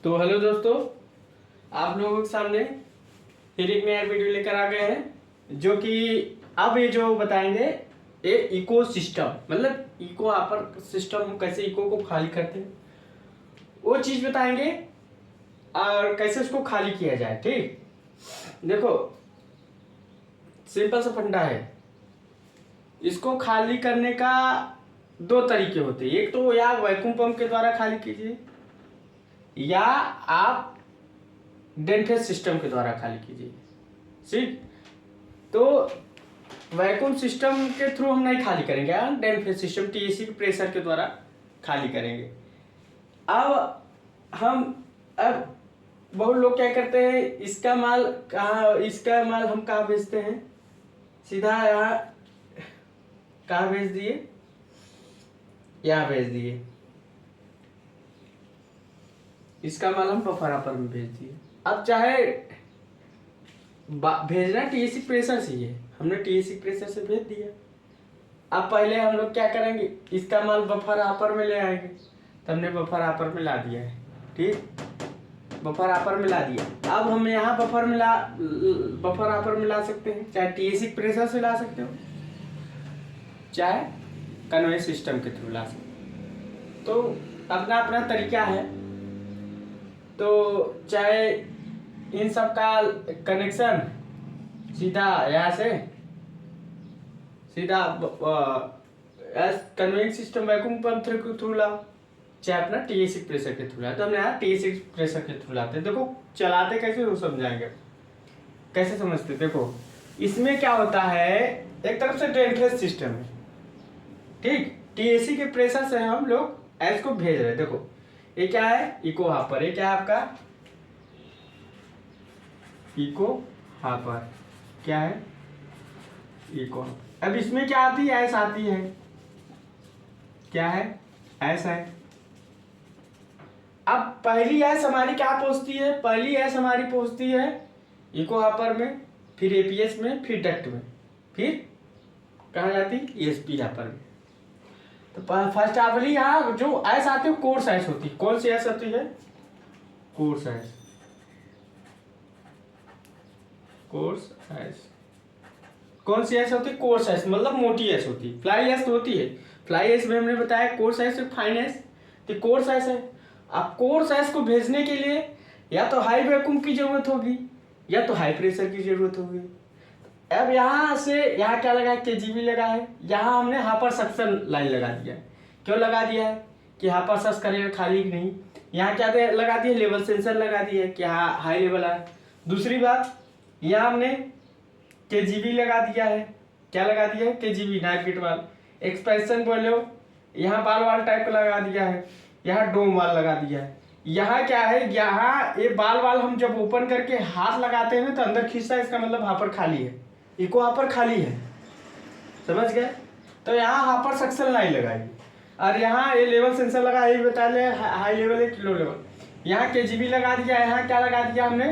तो हेलो दोस्तों, आप लोगों के सामने फिर एक नया वीडियो लेकर आ गए हैं जो कि अब ये जो बताएंगे ये इको सिस्टम मतलब इको आपर सिस्टम कैसे इको को खाली करते हैं वो चीज़ बताएंगे और कैसे उसको खाली किया जाए। ठीक, देखो सिंपल सा फंडा है। इसको खाली करने का दो तरीके होते हैं। एक तो या वैक्यूम पंप के द्वारा खाली कीजिए या आप डेंफेस सिस्टम के द्वारा खाली कीजिए। ठीक, तो वैक्यूम सिस्टम के थ्रू हम नहीं खाली करेंगे, हम डेंफेस सिस्टम टीएसी प्रेशर के द्वारा खाली करेंगे। अब बहुत लोग क्या करते हैं, इसका माल हम कहाँ भेजते हैं, सीधा यहाँ कहाँ भेज दिए, यहाँ भेज दिए। इसका माल हम बफर में भेज दिए। अब चाहे भेजना टीएसी प्रेशर से ही है, हमने टीएसी प्रेशर से भेज दिया। अब पहले हम लोग क्या करेंगे, इसका माल बफर आपर में ले आएंगे। तो हमने बफर आपर में ला दिया है। ठीक, बफर आपर में ला दिया। अब हम यहाँ बफर आपर में ला सकते हैं, चाहे टीएसी प्रेशर से ला सकते हो चाहे कन्वेयर सिस्टम के थ्रू ला सकते हो। तो अपना अपना तरीका है। तो चाहे इन सब का कनेक्शन सीधा यहाँ से सीधा कन्वेइंग सिस्टम वैक्यूम पंप के थ्रू लाओ, चाहे अपना टीएसी प्रेशर के थ्रू लाओ। तो हमने यहाँ टीएसी प्रेशर के थ्रू लाते हैं। देखो चलाते कैसे वो समझाएंगे, कैसे समझते। देखो इसमें क्या होता है, एक तरफ से डेंफेस सिस्टम है। ठीक, टीएसी के प्रेशर से हम लोग एस को भेज रहे हैं। देखो ये क्या है, इको हापर। ये क्या है आपका इको हापर, क्या है इको। अब इसमें क्या आती है, एस आती है। क्या है, एस है। अब पहली एस हमारी क्या पहुंचती है, पहली एस हमारी पहुंचती है इको हापर में, फिर एपीएस में, फिर डक्ट में, फिर कहाँ जाती है, ईएसपी हापर में। तो फर्स्ट वाली यहाँ जो एस आती है कोर्स एस होती है। कौन सी एस होती है, कोर्स एस। कोर्स एस कौन सी एस होती है, कोर्स एस मतलब मोटी एस होती है। फ्लाई एस तो होती है, फ्लाई एस में हमने बताया कोर्स एस फाइन एस, तो कोर्स एस है। अब कोर्स एस को भेजने के लिए या तो हाई वैक्यूम की जरूरत होगी या तो हाई प्रेशर की जरूरत होगी। अब यहाँ से यहाँ क्या लगा है, केजीबी लगा है। यहाँ हमने हापर सक्शन लाइन लगा दिया है। क्यों लगा दिया है कि हापर सक्स करेगा खाली नहीं। यहाँ क्या लगा दिया, लेवल सेंसर लगा दिया है कि हाँ हाई लेवल है। दूसरी बात, यहाँ हमने केजीबी लगा दिया है। क्या लगा दिया है, केजीबी नाइट गेट वाल। एक्सपेंशन बोलो, यहाँ बाल वाल टाइप का लगा दिया है। यहाँ डोम वाल लगा दिया है। यहाँ क्या है, यहाँ ये बाल वाल हम जब ओपन करके हाथ लगाते हैं तो अंदर खींचता है, इसका मतलब हापर खाली है, इको हापर खाली है। समझ गए। तो यहाँ हापर सक्शन लाइन लगाएगी और यहाँ ये लेवल सेंसर लगा, ये बता ले हाई लेवल है लो लेवल। यहाँ केजीबी लगा दिया। यहाँ क्या लगा दिया हमने,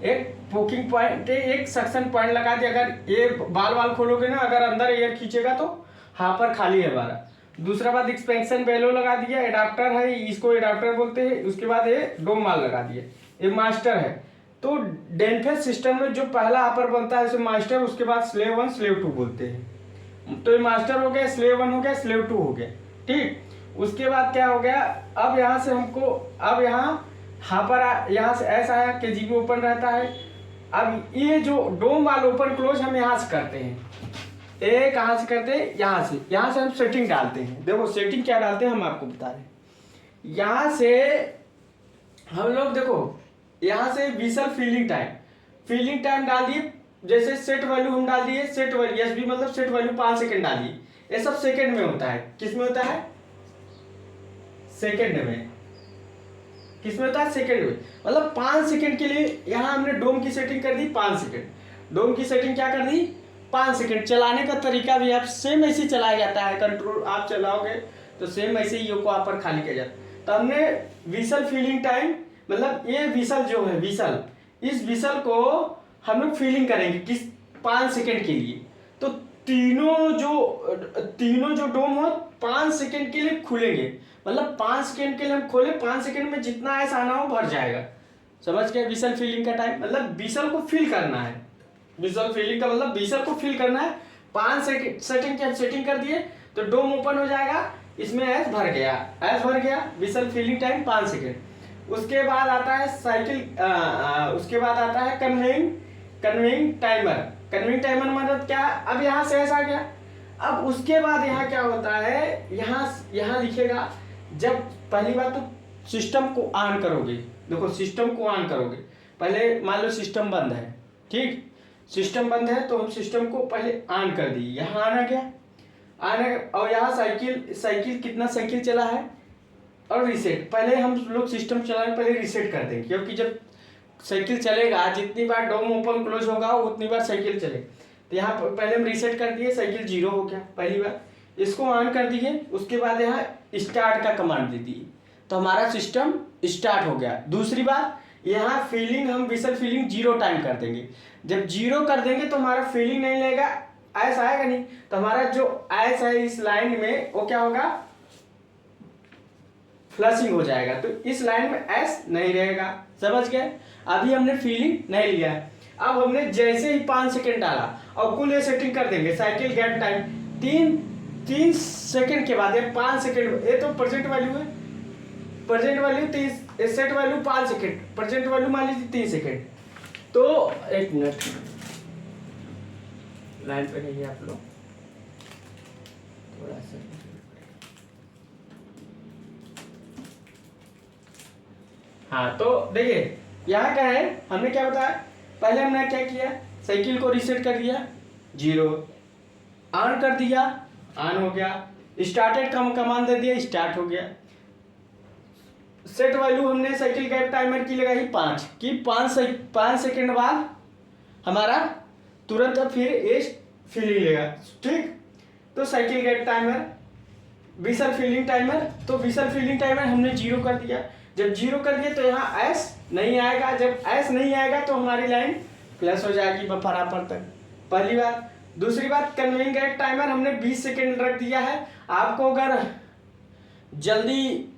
एक पोकिंग पॉइंट, एक सक्शन पॉइंट लगा दिया। अगर ये बाल वाल खोलोगे ना, अगर अंदर एयर खींचेगा तो हापर खाली है हमारा। दूसरा बात, एक्सपेंशन बेलो लगा दिया। एडाप्टर है, इसको एडाप्टर बोलते हैं। उसके बाद ये डोम वाल लगा दिए, ये मास्टर है। तो डेंफेस सिस्टम में जो पहला हापर बनता है मास्टर, उसके बाद स्लेव 1 स्लेव 2 बोलते हैं। तो ये मास्टर हो गया, स्लेव 1 हो गया, स्लेव 2 हो गया। ठीक, उसके बाद क्या हो गया, अब यहाँ से हमको, अब यहाँ हापर यहाँ से ऐसा है, केजीबी ओपन रहता है। अब ये जो डोम वाल ओपन क्लोज हम यहाँ से करते हैं। ये कहाँ से करते हैं, यहाँ से हम सेटिंग डालते हैं। देखो सेटिंग क्या डालते हैं हम आपको बता रहे हैं। यहाँ से हम लोग देखो, यहाँ से विसल फीलिंग टाइम डाल दिए। जैसे सेट वैल्यू हम डाल दिए, सेट वैल्यू एसबी मतलब सेट वैल्यू 5 सेकंड डालिए। ये सब सेकंड में होता है। किस में होता है, सेकंड में। किस में होता है, सेकंड में। मतलब 5 सेकंड के लिए यहाँ हमने डोम की सेटिंग कर दी 5 सेकंड। डोम की सेटिंग क्या कर दी, 5 सेकंड। चलाने का तरीका भी आप सेम ऐसे चलाया जाता है। कंट्रोल आप चलाओगे तो सेम ऐसे ही को आप पर खाली किया जाता है। तो हमने विसल फीलिंग टाइम मतलब ये विसल जो है, इस विसल को हम लोग फीलिंग करेंगे किस 5 सेकंड के लिए। तो तीनों जो डोम हो 5 सेकंड के लिए खुलेंगे, मतलब 5 सेकंड के लिए हम खोले, 5 सेकंड में जितना ऐसा आना हो भर जाएगा। समझ गए? विसल फिलिंग का टाइम मतलब विसल को फिल करना है। विसल फिलिंग का मतलब विसल को फिल करना है। 5 सेकंड की हम सेटिंग कर दिए तो डोम ओपन हो जाएगा, इसमें एस भर गया, विसल फिलिंग टाइम 5 सेकंड। उसके बाद आता है उसके बाद आता है कन्वेइंग टाइमर। कन्वेइंग टाइमर मतलब क्या? अब यहाँ से ऐसा आ गया। अब उसके बाद यहाँ क्या होता है, यहाँ लिखेगा, जब पहली बात तो सिस्टम को ऑन करोगे। देखो सिस्टम को ऑन करोगे, पहले मान लो सिस्टम बंद है, ठीक, सिस्टम बंद है तो हम सिस्टम को पहले ऑन कर दिए, यहाँ आना गया और यहाँ साइकिल कितना साइकिल चला है और रीसेट। पहले हम लोग सिस्टम चलाने पहले रीसेट कर देंगे, क्योंकि जब साइकिल चलेगा जितनी बार डोम ओपन क्लोज होगा उतनी बार साइकिल चलेगा। तो यहाँ पहले हम रीसेट कर दिए, साइकिल 0 हो गया पहली बार, इसको ऑन कर दिए। उसके बाद यहाँ स्टार्ट का कमांड दे दिए तो हमारा सिस्टम स्टार्ट हो गया। दूसरी बात, यहाँ फीलिंग हम विसल फीलिंग 0 टाइम कर देंगे। जब 0 कर देंगे तो हमारा फीलिंग नहीं लेगा, ऐसा आएगा नहीं, तो हमारा जो ऐस है इस लाइन में वो क्या होगा, फ्लशिंग हो जाएगा। तो इस लाइन में एस नहीं रहेगा। समझ गए? अभी हमने फीलिंग नहीं लिया है। अब हमने जैसे ही 5 सेकंड डाला और कुल ये सेटिंग कर देंगे, साइकिल गैप टाइम 3 सेकंड के बाद, ये 5 सेकंड, ये तो प्रेजेंट वैल्यू है, present value 30, set value 5 second, present value मान लीजिए 3 सेकंड। तो 1 मिनट लाइन पे रहिए आप लोग, थोड़ा सा। हाँ तो देखिए यहाँ क्या है, हमने क्या बताया, पहले हमने क्या किया, साइकिल को रीसेट कर दिया 0, ऑन कर दिया, ऑन हो गया, स्टार्टेड का कमांड दे दिया, स्टार्ट हो गया। सेट वैल्यू हमने साइकिल गैप टाइमर की लगाई 5 कि 5 सेकंड बाद हमारा तुरंत फिर एज फीलिंग लेगा, ठीक। तो cycle gap timer, whistle feeling timer, तो विसल फीलिंग टाइमर हमने 0 कर दिया। जब 0 कर दिया तो यहाँ एस नहीं आएगा, जब एस नहीं आएगा तो हमारी लाइन प्लस हो जाएगी बराबर तक, पहली बात। दूसरी बात, कन्वेइंग गैप टाइमर हमने 20 सेकंड रख दिया है। आपको अगर जल्दी,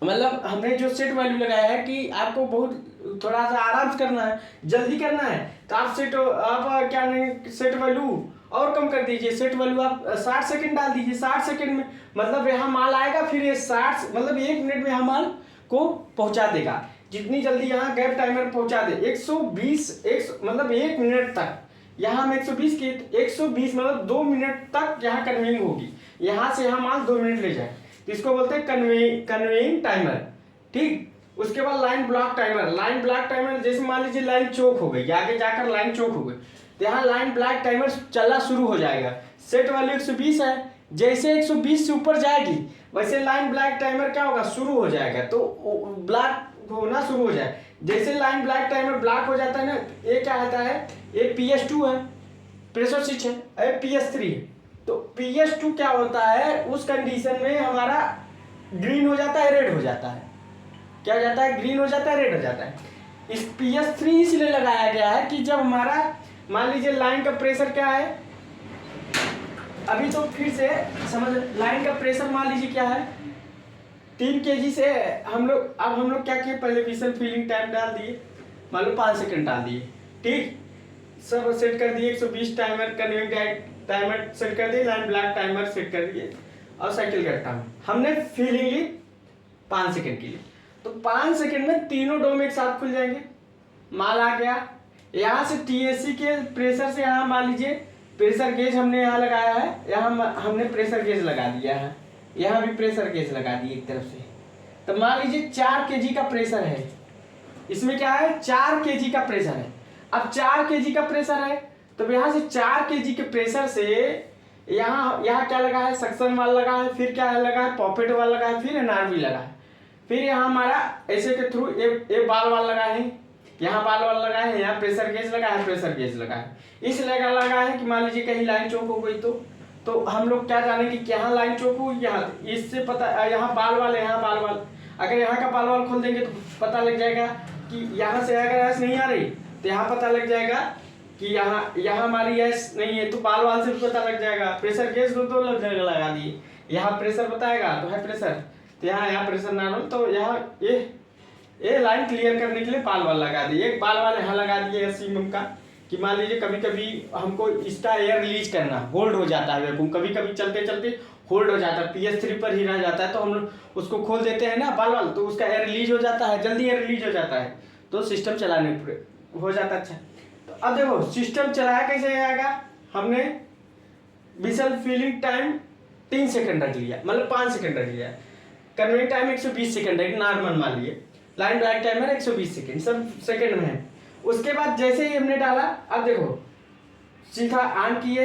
मतलब हमने जो सेट वैल्यू लगाया है कि आपको बहुत थोड़ा सा आराम से करना है, जल्दी करना है, तो आप क्या नहीं, सेट वैल्यू और कम कर दीजिए, सेट वैल्यू आप 60 सेकंड डाल दीजिए। 60 सेकंड में मतलब यहाँ माल आएगा, फिर ये 60 मतलब 1 मिनट में यहाँ माल को पहुँचा देगा। जितनी जल्दी यहाँ गैप टाइमर पहुँचा दे, 120 मतलब 1 मिनट तक, यहाँ हम 120 की 120 मतलब 2 मिनट तक यहाँ कन्वेइंग होगी, यहाँ से यहाँ माल 2 मिनट ले जाए, तो इसको बोलते हैं कन्वेइंग टाइमर, ठीक। उसके बाद line block timer. Line block timer जैसे मान लीजिए लाइन चोक हो गई, आगे जाकर लाइन चोक हो गई, तो यहाँ लाइन ब्लॉक टाइमर चलना शुरू हो जाएगा। सेट वैल्यू 120 है, जैसे 120 से ऊपर जाएगी वैसे लाइन ब्लॉक टाइमर क्या होगा, शुरू हो जाएगा, तो ब्लॉक होना शुरू हो जाए। जैसे लाइन ब्लॉक टाइमर ब्लॉक हो जाता है ना, ये क्या आता है, ये PS2 है, प्रेशर स्विच है, ये PS3 है। तो PS2 क्या होता है, उस कंडीशन में हमारा ग्रीन हो जाता है, रेड हो जाता है, क्या हो जाता है, ग्रीन हो जाता है, रेड हो जाता है। इस PS3 इसलिए लगाया गया है कि जब हमारा मान लीजिए लाइन का प्रेशर क्या है, अभी तो फिर से समझ, लाइन का प्रेशर मान लीजिए क्या है 3 kg से हम लोग क्या किए, पहले विसल फीलिंग टाइम डाल दिए, मान लो 5 सेकंड डाल दिए, ठीक, सब सेट कर दिए। 120 टाइमर कन्वेइंग टाइमर सेट कर दिए, लाइन ब्लॉक टाइमर सेट कर दिए, और साइकिल का टाइम हमने फीलिंग ली 5 सेकंड के लिए। तो 5 सेकंड में तीनों डोम एक साथ खुल जाएंगे, माल आ गया। यहाँ से TSC के प्रेशर से यहाँ मान लीजिए प्रेशर गेज हमने यहाँ लगाया है, यहाँ हमने प्रेशर गेज लगा दिया है, यहाँ भी प्रेशर गेज लगा दिए एक तरफ से। तो मान लीजिए 4 kg का प्रेशर है, इसमें क्या है 4 kg का प्रेशर है। अब 4 kg का प्रेशर है तो यहाँ से 4 kg के प्रेशर से यहाँ क्या लगा है, सक्शन वाल लगा है, फिर क्या लगा है, पॉपेट वाल लगा है, फिर NRV लगा है, फिर यहाँ हमारा ऐसे के थ्रू ये बाल वाल लगा है, यहाँ बाल वाल लगा है, यहाँ प्रेशर गेज लगा है, प्रेशर गेज लगा है। इसलिए लगा है कि मान लीजिए कहीं लाइन चौक हो गई तो हम लोग क्या जानेंगे कि यहाँ लाइन चौक हुई, यहाँ इससे पता, यहाँ बाल वाल है, यहाँ बाल वाल, अगर यहाँ का बाल वाल खोल देंगे तो पता लग जाएगा कि यहाँ से अगर ऐसे नहीं आ रही तो यहाँ पता लग जाएगा कि यहाँ यहाँ हमारी गैस नहीं है, तो बाल वाल से भी पता लग जाएगा। प्रेशर गेज तो लगा दिए, यहाँ प्रेशर बताएगा तो है प्रेशर, तो यहाँ प्रेशर नॉर्मल, तो यहाँ ये लाइन क्लियर करने के लिए बाल वाल लगा दिए। एक बाल वाल यहाँ लगा दिए एससीएम का, कि मान लीजिए कभी कभी हमको इसका एयर रिलीज करना, होल्ड हो जाता है वैक्यूम, कभी कभी चलते चलते होल्ड हो जाता है, PS3 पर ही रह जाता है, तो हम उसको खोल देते हैं ना बाल वाल, तो उसका एयर रिलीज हो जाता है, जल्दी एयर रिलीज हो जाता है, तो सिस्टम चलाने हो जाता है। अच्छा, तो अब देखो सिस्टम चलाया कैसे जाएगा, हमने विसल फीलिंग टाइम 3 सेकंड रख लिया, मतलब 5 सेकंड रख लिया। कन्वेइंग टाइम 120 सेकंड है, नॉर्मल मान लिए। लाइन ब्लैक टाइमर 120 सेकंड, सब सेकंड में है। उसके बाद जैसे ही हमने डाला, अब देखो सीधा ऑन किए,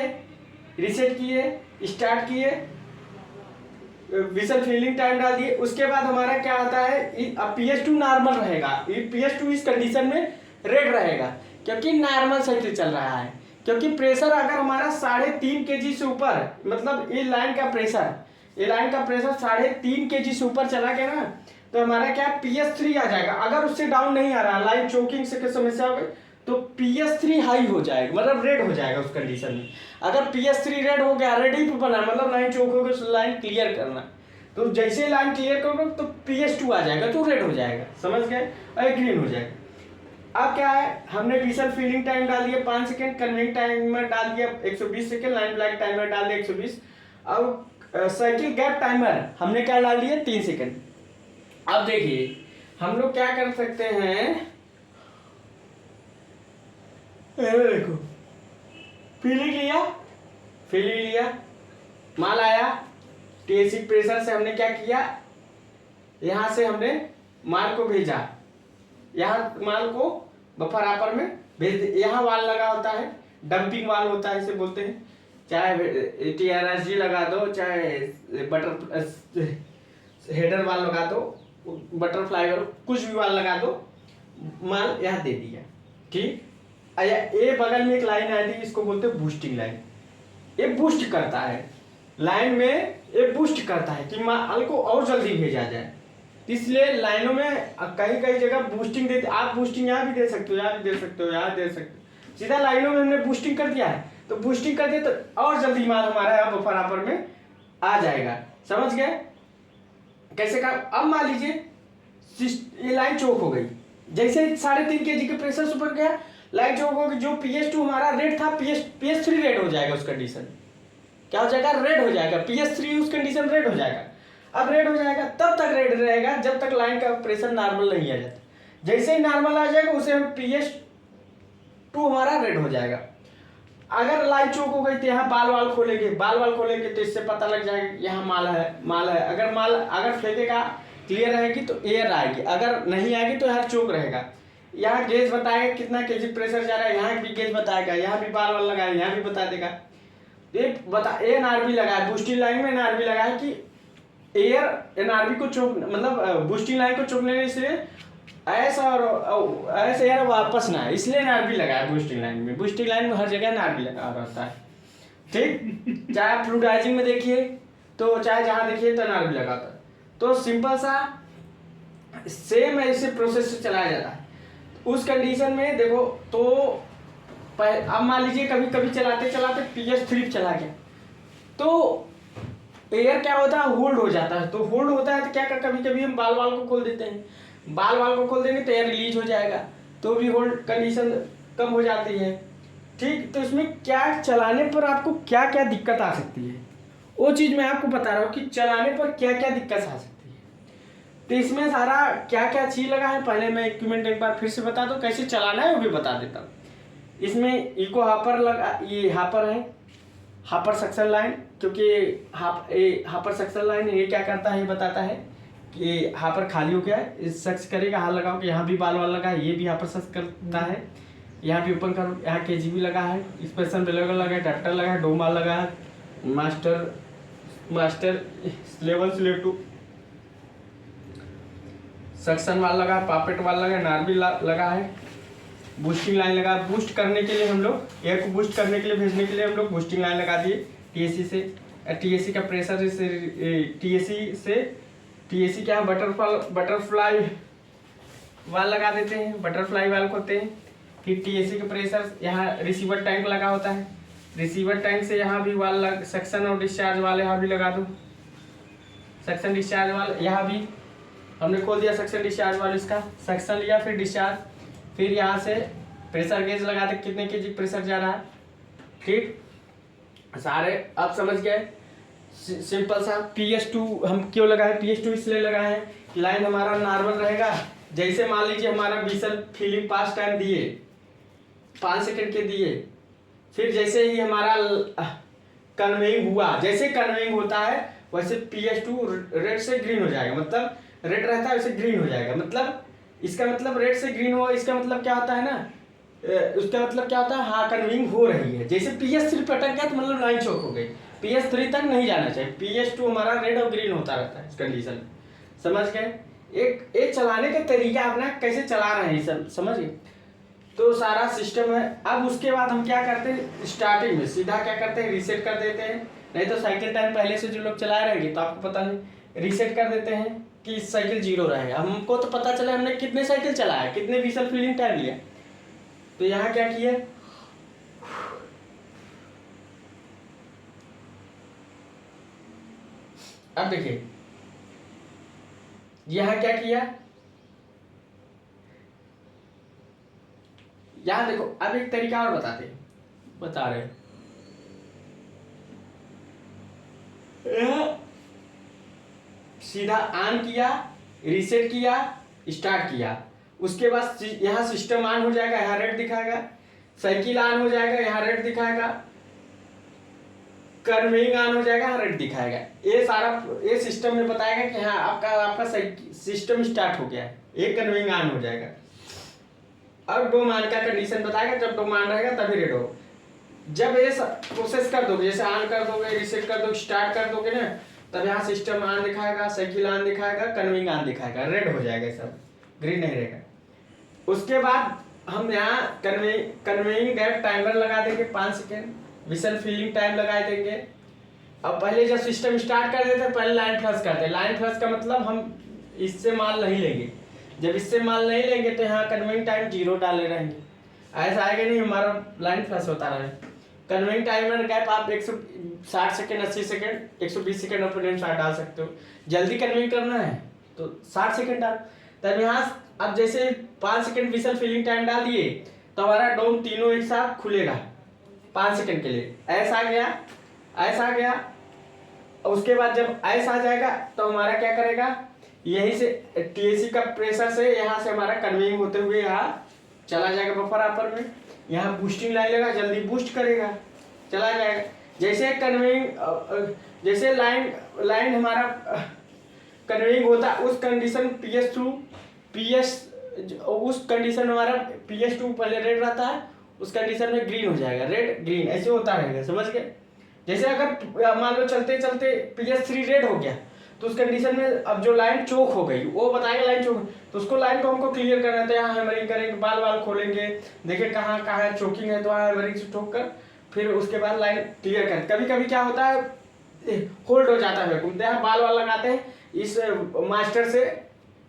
रीसेट किए, स्टार्ट किए, विसल फीलिंग टाइम डाल दिए। उसके बाद हमारा क्या आता है, अब PS2 नॉर्मल रहेगा, PS2 इस कंडीशन में रेड रहेगा, क्योंकि नॉर्मल साइकिल चल रहा है। क्योंकि प्रेशर अगर हमारा 3.5 kg से ऊपर, मतलब ये लाइन का प्रेशर 3.5 kg से ऊपर चला गया ना, तो हमारा क्या PS3 आ जाएगा। अगर उससे डाउन नहीं आ रहा, लाइन चोकिंग से समस्या हो गई, तो PS3 हाई हो जाएगा, मतलब रेड हो जाएगा उस कंडीशन में। अगर PS3 रेड हो गया, रेडी पे बना, मतलब लाइन चोक हो गई, लाइन क्लियर करना, तो जैसे लाइन क्लियर करोगे तो PS2 आ जाएगा, तो रेड हो जाएगा, समझ गए, और ग्रीन हो जाएगा। अब क्या है, हमने विसल फीलिंग टाइम डाल दिया 5 सेकंड, कन्वेइंग टाइमर डाल दिया 120 सेकंड, लाइन ब्लैक टाइमर डाल दिया 120। अब साइकिल गैप टाइमर हमने क्या डाल दिया 3 सेकंड। अब देखिए हम लोग क्या कर सकते हैं, देखो फीलिंग लिया, माल आया, TSC प्रेशर से हमने क्या किया, यहाँ से हमने माल को भेजा, यहाँ माल को बफर आपर में भेज दे। यहाँ वाल लगा होता है, डंपिंग वाल होता है इसे बोलते हैं, चाहे TRSG लगा दो, चाहे हेडर वाल लगा दो, बटरफ्लाई वाल, कुछ भी वाल लगा दो, माल यहाँ दे दिया। ठीक, ये बगल में एक लाइन आई थी, इसको बोलते हैं बूस्टिंग लाइन। ये बूस्ट करता है लाइन में, ये बूस्ट करता है कि माल को और जल्दी भेजा जाए, इसलिए लाइनों में कई कई जगह बूस्टिंग देते। आप बूस्टिंग यहाँ भी दे सकते हो, यहाँ भी दे सकते हो, यहाँ दे सकते हो, सीधा लाइनों में हमने बूस्टिंग कर दिया है, तो बूस्टिंग कर दिया तो और जल्दी माल हमारा यहाँ बफर आपर में आ जाएगा। समझ गए कैसे का। अब मान लीजिए ये लाइन चोक हो गई, जैसे 3.5 kg के प्रेशर से ऊपर गया, लाइन चोक हो गई, जो PS2 हमारा रेड था, PS3 रेड हो जाएगा, उस कंडीशन क्या हो जाएगा, रेड हो जाएगा, PS3 उस कंडीशन रेड हो जाएगा। अब रेड हो जाएगा, तब तक रेड रहेगा जब तक लाइन का प्रेशर नॉर्मल नहीं आ जाता। जैसे ही नॉर्मल आ जाएगा उसे हम PS2 हमारा रेड हो जाएगा। अगर लाइन चोक हो गई तो यहाँ बाल वाल खोलेंगे तो इससे पता लग जाएगा कि यहाँ माल है। अगर फेंकेगा क्लियर रहेगी तो एयर आएगी, अगर नहीं आएगी तो यहाँ चोक रहेगा। यहाँ गेज बताएगा कितना केजी प्रेशर जा रहा है, यहाँ भी गेज बताएगा, यहाँ भी बाल वाल लगाए, यहाँ भी बता देगा। ये NRB लगा है, बूस्टिंग लाइन में NRB लगा है कि एयर NRB को चोक, मतलब बूस्टिंग लाइन को चोकने से ऐसा और ऐसे एयर वापस ना है, इसलिए NRB लगा है बूस्टिंग लाइन में। बूस्टिंग लाइन में हर जगह NRB लगा रहता है। ठीक, चाहे आप फ्लूइडाइजिंग में देखिए तो, चाहे जहाँ देखिए तो NRB लगाता है। तो सिंपल सा सेम ऐसे प्रोसेस से चलाया जाता है। उस कंडीशन में देखो, तो अब मान लीजिए कभी कभी चलाते चलाते PS3 चला गया, तो एयर क्या होता है, होल्ड हो जाता है। तो होल्ड होता है तो क्या कर, कभी कभी हम बाल वाल को खोल देते हैं, बाल वाल को खोल देंगे तो एयर रिलीज हो जाएगा, तो भी होल्ड कंडीशन कम हो जाती है। ठीक, तो इसमें क्या चलाने पर आपको क्या क्या दिक्कत आ सकती है, वो चीज़ मैं आपको बता रहा हूँ कि चलाने पर क्या क्या दिक्कत आ सकती है। तो इसमें सारा क्या क्या चीज़ लगा है, पहले मैं इक्विपमेंट एक बार फिर से बता दूँ, कैसे चलाना है वो भी बता देता हूँ। इसमें इको हापर लगा, ये हापर है, हापर सक्शन लाइन, क्योंकि हापर सक्शन लाइन ये क्या करता है, ये बताता है कि हापर खाली हो गया है, इस सक्स करेगा, हाथ लगाओ कि यहाँ भी बाल वाल लगा है, ये भी हापर सक्स करता है, यहाँ भी ओपन करो, यहाँ KGB लगा है, स्पेशल बेलर लगा है, डॉक्टर लगा है, डोमाल लगा है, मास्टर लेवल स्लेव 2 सक्शन वाल लगा है, पापेट वाल लगा है, नार्बी लगा है, बूस्टिंग लाइन लगा। बूस्ट करने के लिए हम लोग एयर को बूस्ट करने के लिए, भेजने के लिए हम लोग बूस्टिंग लाइन लगा दिए TSC से। TSC का प्रेशर से TSC क्या बटरफ्लाई वाल लगा देते हैं, बटरफ्लाई वाल खोलते हैं, फिर टीएसी का प्रेशर यहाँ रिसीवर टैंक लगा होता है, रिसीवर टैंक से यहाँ भी वाल लग सक्शन और डिस्चार्ज वाले यहाँ भी लगा दो, सक्शन डिस्चार्ज वाल यहाँ भी हमने खोल दिया, सक्शन डिस्चार्ज वाल इसका सक्शन लिया फिर डिस्चार्ज, फिर यहाँ से प्रेशर गेज लगा दे कितने केजी प्रेशर जा रहा है। ठीक, सारे आप समझ गए। सिंपल सा PS2 हम क्यों लगाए, PS2 इसलिए लगाए हैं लाइन हमारा नॉर्मल रहेगा। जैसे मान लीजिए हमारा विसल फीलिंग पास टाइम दिए 5 सेकंड के दिए, फिर जैसे ही हमारा कन्वेइंग हुआ, जैसे कन्वेइंग होता है वैसे PS2 रेड से ग्रीन हो जाएगा, मतलब रेड रहता है वैसे ग्रीन हो जाएगा, मतलब इसका मतलब रेड से ग्रीन हुआ, इसका मतलब क्या होता है ना, उसका मतलब क्या होता है, हाँ कन्वेइंग हो रही है। जैसे PS3 पे अटक गया तो मतलब लाइन चौक हो गई, PS3 तक नहीं जाना चाहिए, PS2 हमारा रेड और ग्रीन होता रहता है इस कंडीशन। समझ गए, एक चलाने का तरीका अपना कैसे चला रहे हैं सब समझ गए। तो सारा सिस्टम है। अब उसके बाद हम क्या करते हैं, स्टार्टिंग में सीधा क्या करते हैं, रीसेट कर देते हैं। नहीं तो साइकिल टाइम पहले से जो लोग चलाए रहेंगे तो आपको पता नहीं, रीसेट कर देते हैं कि साइकिल 0 रहेगा। हमको तो पता चला हमने कितने साइकिल चलाया, कितने विसल फीलिंग टाइम लिया। तो यहाँ क्या किया, अब देखिए यहाँ क्या किया, यहाँ देखो अब एक तरीका और बता रहे सीधा ऑन किया, रीसेट किया, स्टार्ट किया, उसके बाद यहाँ सिस्टम ऑन हो जाएगा, यहाँ रेड दिखाएगा, साइकिल ऑन हो जाएगा, यहाँ रेड दिखाएगा, कन्वेइंग ऑन हो जाएगा, रेड दिखाएगा। ये सारा ये सिस्टम में बताएगा कि हाँ आपका सिस्टम स्टार्ट हो गया है, एक कन्वेइंग ऑन हो जाएगा। अब डोम ऑन का कंडीशन बताएगा, जब डोम ऑन रहेगा तभी रेड हो। जब ये प्रोसेस कर दोगे, जैसे ऑन कर दोगे, रीसेट कर दोगे, स्टार्ट कर दोगे ना, तब यहाँ सिस्टम ऑन दिखाएगा, साइकिल ऑन दिखाएगा, कन्वेइंग ऑन दिखाएगा, रेड हो जाएगा, सब ग्रीन नहीं रहेगा। उसके बाद हम यहाँ कन्वेइंग गैप टाइमर लगा देंगे 5 सेकेंड, विसल फीलिंग टाइम लगा देंगे। अब पहले जब सिस्टम स्टार्ट कर देते पहले लाइन फ्लश करते हैं। लाइन फ्लश का मतलब हम इससे माल नहीं लेंगे, जब इससे माल नहीं लेंगे तो यहाँ कन्वेइंग टाइम 0 डाले रहेंगे, ऐसा आएगा नहीं, हमारा लाइन फ्लश होता रहे। कन्वेइंग टाइमर गैप आप 160 second, 80 second, 120 second open start डाल सकते हो। जल्दी कन्वेइंग करना है तो 60 सेकेंड डाल। तब यहाँ अब जैसे 5 सेकेंड विसल फीलिंग टाइम डाल दिए तो हमारा डोम तीनों एक साथ खुलेगा 5 सेकेंड के लिए। ऐसा आ गया। उसके बाद जब ऐसा आ जाएगा तो हमारा क्या करेगा, यहीं से टीएसी का प्रेशर से यहाँ से हमारा कन्वेइंग होते हुए यहाँ चला जाएगा बफर अपर में, यहाँ बूस्टिंग लाइन लगा, जल्दी बूस्ट करेगा, चला जाएगा। जैसे कन्वेइंग जैसे लाइन हमारा कन्वेइंग होता है उस कंडीशन उस कंडीशन हमारा PS2 पहले रेड रहता है, उस कंडीशन में ग्रीन हो जाएगा, रेड ग्रीन ऐसे होता रहेगा। समझ गए। जैसे अगर मान लो चलते चलते PS3 रेड हो गया तो उस कंडीशन में अब जो लाइन चोक हो गई वो बताएगा लाइन चोक, तो उसको लाइन को हमको क्लियर करना है। तो यहाँ हैमरिंग करेंगे, बाल खोलेंगे, देखें कहाँ चोकिंग है तो वहाँ हैमरिंग से ठोक कर फिर उसके बाद लाइन क्लियर करें। कभी कभी क्या होता है, होल्ड हो जाता है, घूमते हैं, बाल लगाते हैं, इस मास्टर से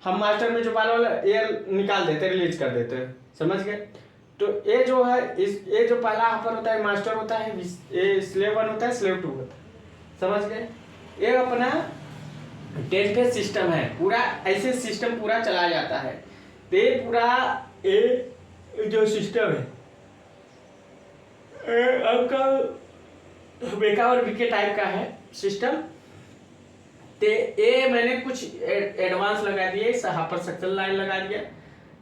हम मास्टर में जो बाल वाला एयर निकाल देते, रिलीज कर देते हैं। समझ गए। तो ये जो है ये जो पहला यहाँ पर होता है मास्टर होता है, ये स्लेव 1 होता है, स्लेव 2 होता है। समझ गए। ये अपना 10 फेज सिस्टम है, पूरा ऐसे सिस्टम पूरा चलाया जाता है। तो ये पूरा ये जो सिस्टम है आपका बेका और बीके टाइप का है सिस्टम। तो ये मैंने कुछ एडवांस लगा दिए, यहाँ पर सक्शन लाइन लगा दिया,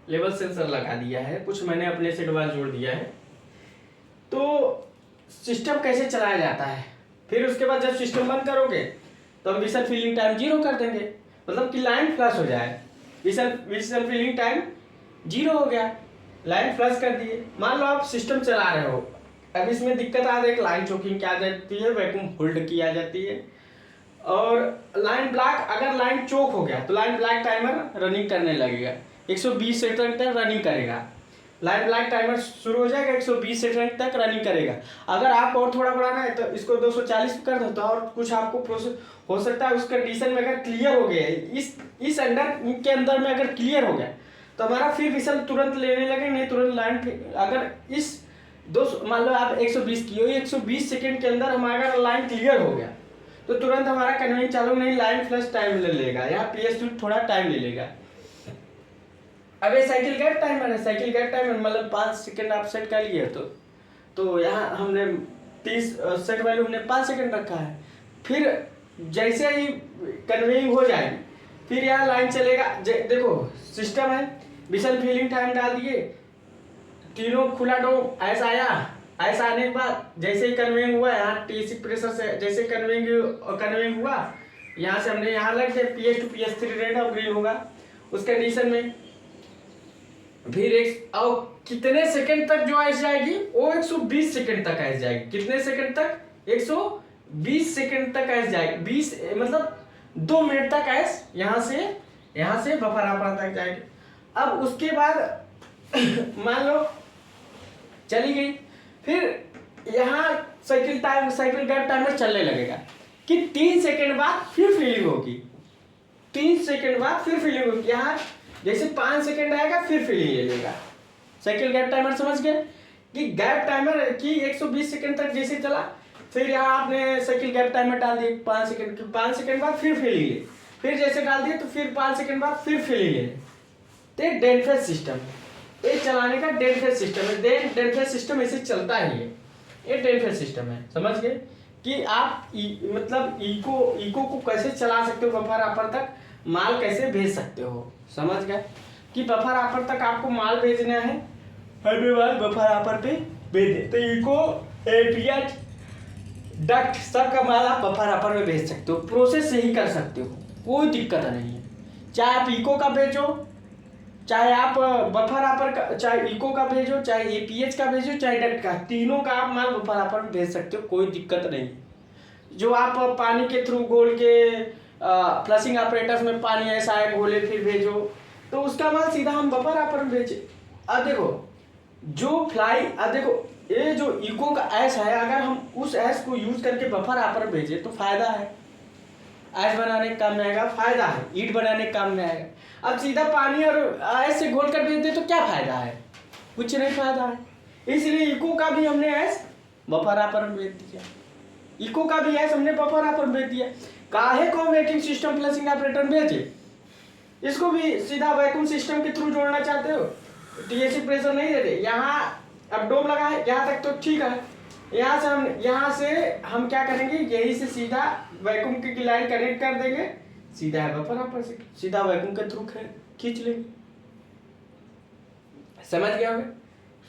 लेवल सेंसर लगा दिया है, कुछ मैंने अपने से एडवांस जोड़ दिया है। तो सिस्टम कैसे चलाया जाता है, फिर उसके बाद जब सिस्टम बंद करोगे तो हम विसल फीलिंग टाइम 0 कर देंगे, मतलब कि लाइन फ्लश हो जाए। विसल फीलिंग टाइम 0 हो गया, लाइन फ्लश कर दिए। मान लो आप सिस्टम चला रहे हो, अब इसमें दिक्कत आ जाए, लाइन चोकिंग क्या आ जाती है, वैक्यूम होल्ड की आ जाती है, और लाइन ब्लॉक, अगर लाइन चोक हो गया तो लाइन ब्लॉक टाइमर रनिंग करने लगेगा, 120 सेकंड तक रनिंग करेगा। लाइन ब्लॉक टाइमर शुरू हो जाएगा, 120 सेकंड तक रनिंग करेगा। अगर आप और थोड़ा बढ़ाना है तो इसको 240 कर दो, तो और कुछ आपको प्रोसेस हो सकता है। उस कंडीशन में अगर क्लियर हो गया, इस अंडर के अंदर में अगर क्लियर हो गया तो हमारा फिर विसल तुरंत लेने लगे, नहीं तुरंत लाइन। अगर इस दो मान लो आप 120 की हो, 120 सेकंड के अंदर हमारा लाइन क्लियर हो गया तो तुरंत हमारा कन्वेइंग चालू नहीं, लाइन प्लस टाइम ले लेगा, यहाँ PS2 थोड़ा टाइम ले लेगा। अब ये साइकिल गेट टाइमर है, साइकिल गेट टाइमर मतलब 5 सेकंड आप सेट कर लिए तो यहाँ हमने 30 सेट वैल्यू हमने 5 सेकंड रखा है। फिर जैसे ही कन्वेइंग हो जाएगी फिर यहाँ लाइन चलेगा। देखो सिस्टम है, विसल फिलिंग टाइम डाल दिए, तीनों खुला डोम ऐसा आया, ऐसा आने के बाद जैसे ही कन्वेइंग हुआ यहाँ TC प्रेशर से जैसे कन्वेइंग हुआ यहाँ से हमने यहाँ लग गए PS2 PS3 रेड और ग्रीन होगा उस कंडीशन में। फिर एक और कितने सेकंड तक जो ऐसे जाएगी वो 120 सेकंड तक ऐसे जाएगी। कितने सेकंड तक? 120 सेकंड तक ऐसे जाएगी। 20 मतलब 2 मिनट तक ऐसे यहाँ से बफर आपा तक जाएगी। अब उसके बाद मान लो चली गई, फिर यहाँ साइकिल गेट टाइमर चलने लगेगा कि 3 सेकंड बाद फिर फीलिंग होगी, 3 सेकंड बाद फिर फीलिंग होगी। यहाँ जैसे 5 सेकंड आएगा फिर फीलिंग ले लेगा। साइकिल गैप टाइमर समझ गए कि गैप टाइमर की 120 सेकंड तक जैसे चला, फिर यहाँ आपने साइकिल गैप टाइमर डाल दिए 5 सेकंड, 5 सेकंड बाद फिर फीलिंग ले, फिर जैसे डाल दिए तो फिर 5 सेकंड बाद फिर फीलिंग ले। तो डेनफेज सिस्टम ये चलाने का डेनफेज सिस्टम है। डेनफेज सिस्टम ऐसे चलता ही है, ये डेनफेज सिस्टम है। समझ गए कि आप मतलब इको को कैसे चला सकते हो, बफर आपर तक माल कैसे भेज सकते हो। समझ गए कि बफर आपर तक आपको माल भेजना है, हर बार बफर आपर पे भेज दे तो इको APH डक्ट सब का माल आप बफर आपर में भेज सकते हो। प्रोसेस से ही कर सकते हो, कोई दिक्कत नहीं है। चाहे आप इको का भेजो, चाहे आप बफर आपर का, चाहे इको का भेजो, चाहे APH का भेजो, चाहे डक्ट का, तीनों का आप माल बफर आपर में भेज सकते हो, कोई दिक्कत नहीं। जो आप पानी के थ्रू घोल के फ्लशिंग ऑपरेटर्स में पानी ऐसा है घोले फिर भेजो तो उसका माल सीधा हम बफर आपर में भेजे। अब देखो जो फ्लाई, अब देखो ये जो इको का ऐश है, अगर हम उस ऐश को यूज करके बफर आपर भेजे तो फायदा है, ऐश बनाने के काम में आएगा, फायदा है, ईट बनाने के काम में आएगा। अब सीधा पानी और ऐश से घोल कर भेज दे तो क्या फायदा है? कुछ नहीं फायदा है। इसलिए इको का भी हमने ऐश बफर आपर में भेज दिया, इको का भी ऐश हमने बफर आपर भेज दिया। काहे को वेटिंग सिस्टम फ्लशिंग ऑपरेटर भेजे, इसको भी सीधा वैक्यूम सिस्टम के थ्रू जोड़ना चाहते हो, TSC प्रेशर नहीं देते। यहाँ अब डोम लगा है यहाँ तक तो ठीक है, यहाँ से हम क्या करेंगे, यही से सीधा वैक्यूम की लाइन कनेक्ट कर देंगे, सीधा है बफर आपर से सीधा वैक्यूम के थ्रू खींच लेंगे। समझ गया होगा?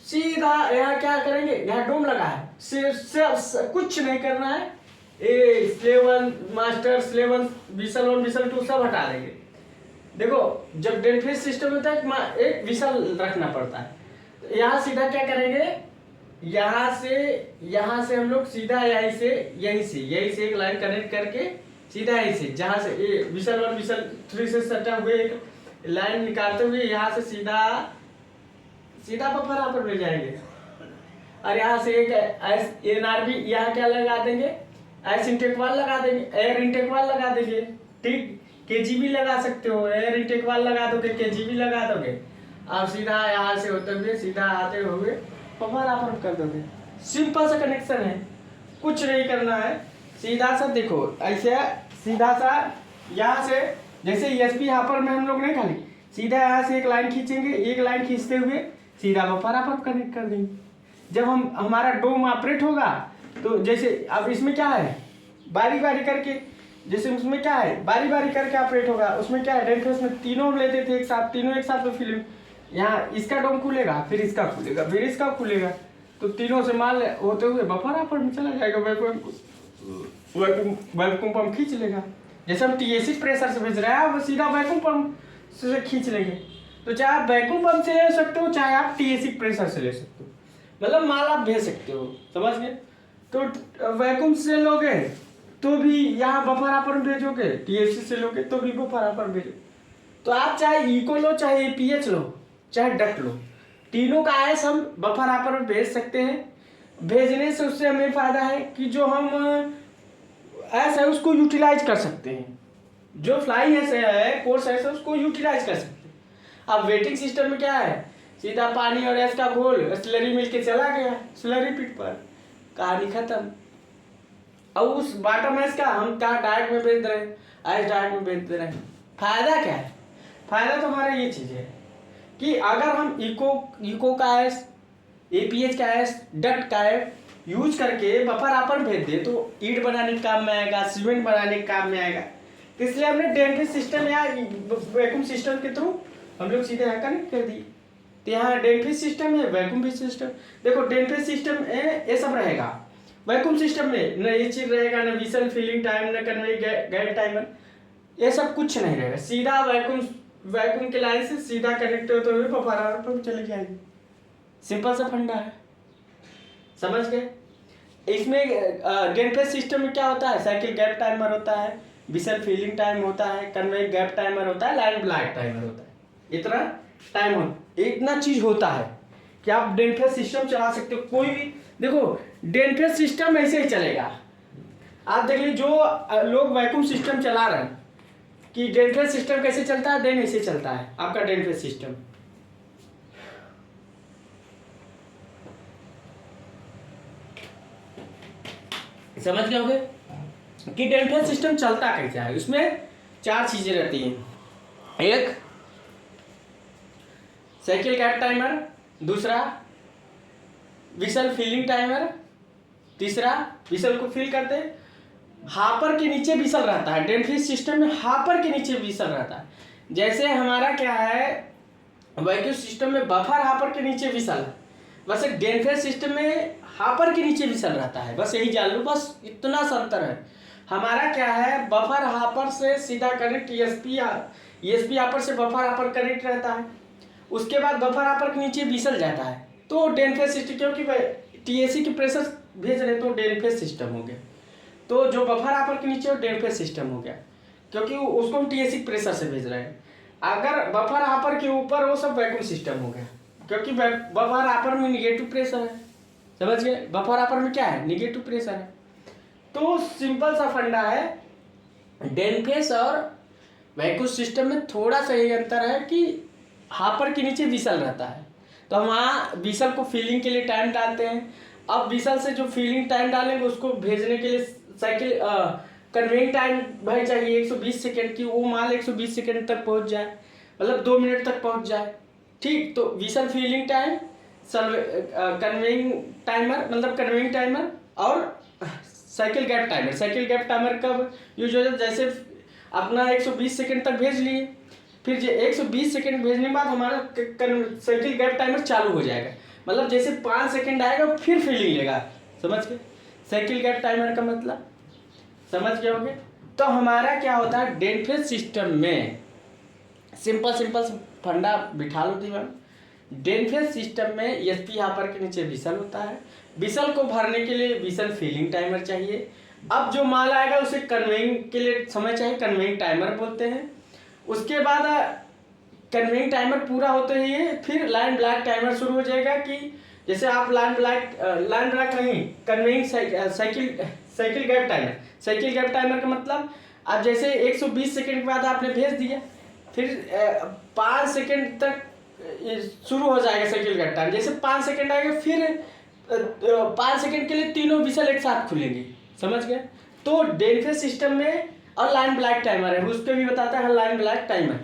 सीधा यहाँ क्या करेंगे, यहाँ डोम लगा है, सिर्फ कुछ नहीं करना है, slave 1 master, slave 1 whistle 1 whistle 2 सब हटा देंगे। देखो जब डेनफेज सिस्टम होता है एक विसल रखना पड़ता है, तो यहाँ सीधा क्या करेंगे, यहाँ से हम लोग सीधा यहीं से एक लाइन कनेक्ट करके सीधा यहीं से, जहाँ से ये विसल 1 विसल 3 से सटा हुए एक लाइन निकालते हुए यहाँ से सीधा बफर आपर मिल जाएंगे। और यहाँ से एक NRB यहाँ क्या लगा देंगे, एस इंटेक वाल लगा देंगे, एयर इंटेक वाल लगा देंगे। ठीक, KGB लगा सकते हो, एयर इंटेक वाल लगा दोगे, KGB लगा दोगे, आप सीधा यहाँ से होते हुए सीधा आते हुए बफर आपर कर दोगे। सिंपल सा कनेक्शन है, कुछ नहीं करना है। सीधा सा देखो ऐसे सीधा सा यहाँ से जैसे ESP हापर में हम लोग नहीं खाली सीधा यहाँ से एक लाइन खींचेंगे, एक लाइन खींचते हुए सीधा बफर आपर कनेक्ट कर देंगे। जब हमारा डोम ऑपरेट होगा तो जैसे अब इसमें क्या है, बारी बारी करके, जैसे उसमें क्या है बारी बारी करके ऑपरेट होगा, उसमें क्या है डेनफेज में तीनों हम लेते थे एक साथ, तीनों एक साथ तो फिल्म यहाँ इसका डोम खुलेगा, फिर इसका खुलेगा, फिर इसका खुलेगा, तो तीनों से माल होते हुए बफर आपर में चला जाएगा, वैक्यूम पंप खींच लेगा। जैसे हम TSC प्रेशर से भेज रहे हैं वो सीधा वैक्यूम पंप से खींच लेंगे। तो चाहे आप वैक्यूम पंप से ले सकते हो, चाहे आप TSC प्रेशर से ले सकते हो, मतलब माल आप भेज सकते हो। समझ गए? तो वैक्यूम से लोगे तो भी यहाँ बफर आपर भेजोगे, TSC से लोगे तो भी बफर आपर भेजो। तो आप चाहे इको लो, चाहे APH लो, चाहे डक्ट लो, तीनों का ऐस हम बफर आपर में भेज सकते हैं। भेजने से उससे हमें फायदा है कि जो हम ऐसा है उसको यूटिलाइज कर सकते हैं, जो फ्लाई ऐसे है कोर्स ऐसा उसको यूटिलाइज कर सकते हैं। अब वेटिंग सिस्टम में क्या है, सीधा पानी और ऐस का घोल स्लरी मिल के चला गया स्लरी पिट पर, कहानी खत्म। अब उस बॉटम ऐस का हम क्या डाइट में बेच रहे हैं, आइस डाइट में बेच रहे हैं। फायदा क्या है, फायदा तो हमारा ये चीज़ है कि अगर हम इको का आइस, एपीएच का आइस, डक्ट का आइस यूज करके बफर आपन भेज दे तो ईंट बनाने के काम में आएगा, सीमेंट बनाने के काम में आएगा। तो इसलिए हमने ड्रेन सिस्टम या वैक्यूम सिस्टम के थ्रू हम लोग सीधे यहाँ कनेक्ट कर दिए। तो यहाँ ड्रेन सिस्टम है, वैक्यूम भी सिस्टम। देखो ड्रेन सिस्टम ये सब रहेगा, वैक्यूम सिस्टम में न ये चीज रहेगा, न विसल फिलिंग टाइम, न कन्वे गैप टाइमर, ये सब कुछ नहीं रहेगा। सीधा वैक्यूम के लाइन से सीधा कनेक्ट होते हुए बफर पर चले जाएगी। सिंपल सा फंडा है, समझ गए। इसमें ड्रेन सिस्टम में क्या होता है, साइकिल गैप टाइमर होता है, विसल फिलिंग टाइम होता है, कन्वे गैप टाइमर होता है, लाइन ब्लैक टाइमर होता है। इतना टाइम इतना चीज होता है कि आप ड्रेन सिस्टम चला सकते हो। कोई भी देखो ड्रेन सिस्टम ऐसे ही चलेगा। आप देख लीजिए जो लोग वैक्यूम सिस्टम चला रहे हैं कि ड्रेन सिस्टम कैसे चलता है, ड्रेन ऐसे चलता है आपका ड्रेन सिस्टम। समझ गए होगे कि ड्रेन सिस्टम चलता कैसा है। उसमें 4 चीजें रहती हैं। एक साइकिल गैप टाइमर, दूसरा विसल फिलिंग टाइमर, तीसरा विसल को फिल करते हापर के नीचे विसल रहता है। ड्रेन सिस्टम में हापर के नीचे विसल रहता है। जैसे हमारा क्या है वैक्यूम सिस्टम में बफर हापर के नीचे विसल, वैसे ड्रेन सिस्टम में हापर के नीचे विसल रहता है। बस यही जान लो, बस इतना सा अंतर है। हमारा क्या है बफर हापर से सीधा कनेक्ट ईएसपी हापर से बफर हापर कनेक्ट रहता है। उसके बाद बफर हापर के नीचे विसल जाता है तो ड्रेन सिस्टम, क्योंकि टीएसी की प्रेशर भेज रहे तो ड्रेन सिस्टम हो गया। तो जो बफर हापर के नीचे ड्रेन सिस्टम हो गया, क्योंकि उसको हम टीएसी प्रेशर से भेज रहे हैं। अगर बफर हापर के ऊपर वो सब वैक्यूम सिस्टम हो गया, क्योंकि बफर हापर में निगेटिव प्रेशर है। समझ गए, बफर हापर में क्या है, निगेटिव प्रेशर है। तो सिंपल सा फंडा है, ड्रेन और वैक्यूम सिस्टम में थोड़ा सा ये अंतर है कि हापर के नीचे विसल रहता है। तो हम वहाँ विसल को फिलिंग के लिए टाइम डालते हैं। अब विसल से जो फिलिंग टाइम डालेंगे उसको भेजने के लिए साइकिल कन्वेइंग टाइम भाई चाहिए 120 सेकेंड की। वो माल 120 सेकेंड तक पहुँच जाए, मतलब 2 मिनट तक पहुँच जाए, ठीक। तो vessel filling time, conveying timer मतलब कन्वेइंग टाइमर और cycle gap timer. Cycle gap timer कब यूज हो जाए, जैसे अपना 120 सेकेंड तक भेज लिए, फिर 120 सेकेंड भेजने के बाद हमारा साइकिल गैप टाइमर चालू हो जाएगा। मतलब जैसे 5 सेकेंड आएगा फिर फीलिंग लेगा। समझ गए साइकिल गैप टाइमर का मतलब, समझ गए होंगे। तो हमारा क्या होता है ड्रेन सिस्टम में, सिंपल फंडा बिठा लो दिमाग। ड्रेन सिस्टम में एसपी हापर के नीचे विसल होता है। विसल को भरने के लिए विसल फिलिंग टाइमर चाहिए। अब जो माल आएगा उसे कन्वेइंग के लिए समय चाहिए, कन्वेइंग टाइमर बोलते हैं। उसके बाद कन्वेइंग टाइमर पूरा होते ही फिर लाइन ब्लैक टाइमर शुरू हो जाएगा कि जैसे आप लाइन ब्लैक नहीं, conveying cycle gap timer. Cycle gap timer का मतलब आप जैसे 120 सेकेंड के बाद आपने भेज दिया, फिर 5 सेकेंड तक शुरू हो जाएगा साइकिल गैप टाइम। जैसे 5 सेकेंड आएगा फिर 5 सेकेंड के लिए तीनों विसल एक साथ खुलेंगे। समझ गए। तो ड्रेन सिस्टम में और लाइन ब्लैक टाइमर है, उस पर भी बताता है लाइन ब्लैक टाइमर।